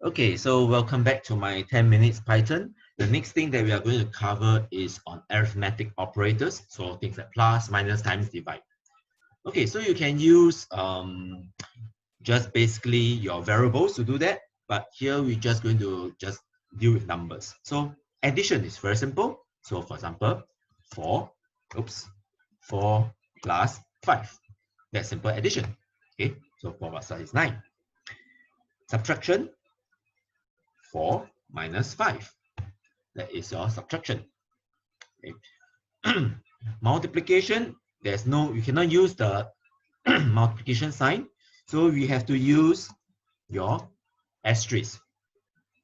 Okay, so welcome back to my 10 minutes Python. The next thing that we are going to cover is on arithmetic operators. So things like plus, minus, times, divide. Okay, so you can use just basically your variables to do that. But here we're just going to just deal with numbers. So addition is very simple. So for example, 4 plus 5. That's simple addition. Okay, so 4 plus 5 is 9. Subtraction, 4 minus 5. That is your subtraction. Okay. Multiplication, you cannot use the multiplication sign. So we have to use your asterisk.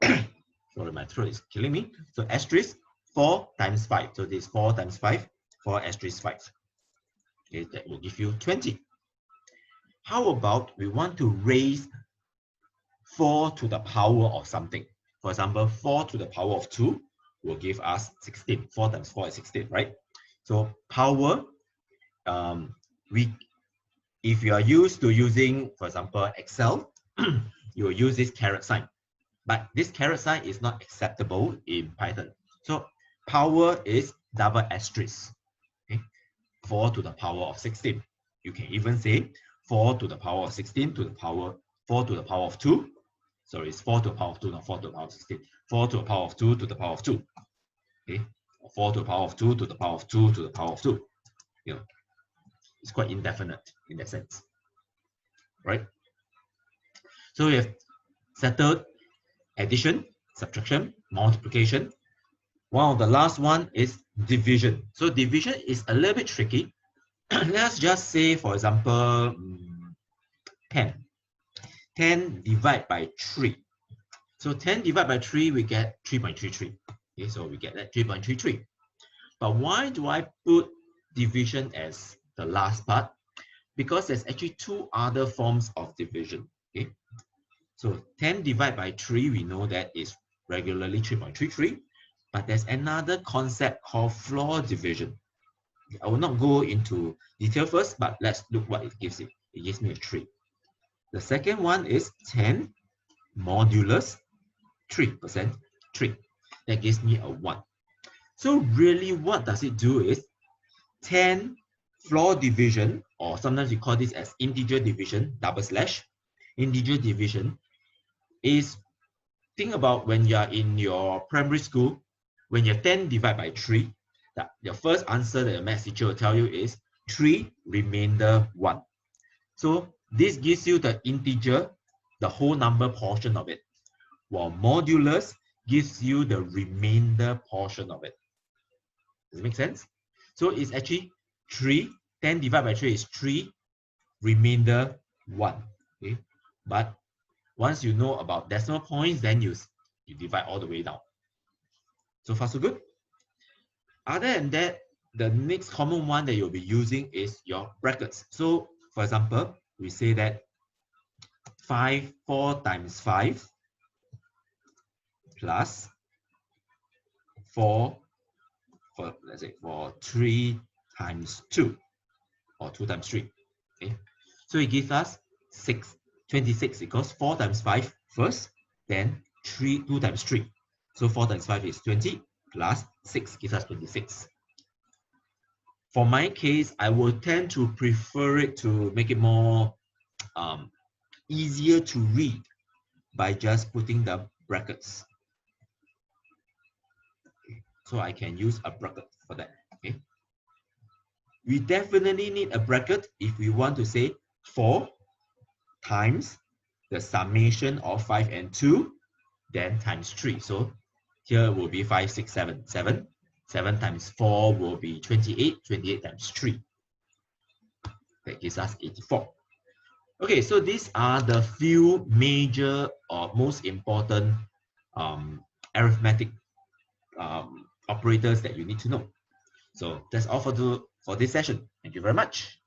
Sorry, my throat is killing me. So asterisk 4 times 5. So this is 4 times 5, 4 asterisk 5. Okay, that will give you 20. How about we want to raise 4 to the power of something? For example, 4 to the power of 2 will give us 16. 4 times 4 is 16, right? So power, if you are used to using, for example, Excel, you will use this caret sign. But this caret sign is not acceptable in Python. So power is double asterisk. Okay? 4 to the power of 16. You can even say 4 to the power of 16 to the power 4 to the power of 2. Sorry, it's 4 to the power of 2, not 4 to the power of 16. 4 to the power of 2 to the power of 2. Okay? 4 to the power of 2 to the power of 2 to the power of 2. You know, it's quite indefinite in that sense. Right? So we have settled addition, subtraction, multiplication. One of the last one is division. So division is a little bit tricky. Let's just say, for example, 10. 10 divided by 3. So 10 divided by 3, we get 3.33. Okay, so we get that 3.33. But why do I put division as the last part? Because there's actually two other forms of division. Okay, so 10 divided by 3, we know that is regularly 3.33. But there's another concept called floor division. I will not go into detail first, but let's look what it gives it. It gives me a 3. The second one is 10 modulus 3%, 3. That gives me a 1. So really what does it do is 10 floor division, or sometimes we call this as integer division, double slash. Integer division is, think about when you are in your primary school, when you're 10 divided by 3, your first answer that your math teacher will tell you is 3 remainder 1. So this gives you the integer, the whole number portion of it, while modulus gives you the remainder portion of it. Does it make sense? So it's actually 3, 10 divided by 3 is 3, remainder 1. Okay? But once you know about decimal points, then you divide all the way down. So far, so good. Other than that, the next common one that you'll be using is your brackets. So for example, we say that 4 times 5 plus 4, let's say for 3 times 2, or 2 times 3. Okay, so it gives us 26 equals 4 times 5 first, then 2 times 3. So 4 times 5 is 20 plus 6 gives us 26. For my case, I will tend to prefer it to make it more easier to read by just putting the brackets. Okay. So I can use a bracket for that. Okay. We definitely need a bracket if we want to say 4 times the summation of 5 and 2, then times 3. So here will be 5, 6, 7. 7 times 4 will be 28. 28 times 3. That gives us 84. Okay, so these are the few major or most important arithmetic operators that you need to know. So that's all for this session. Thank you very much.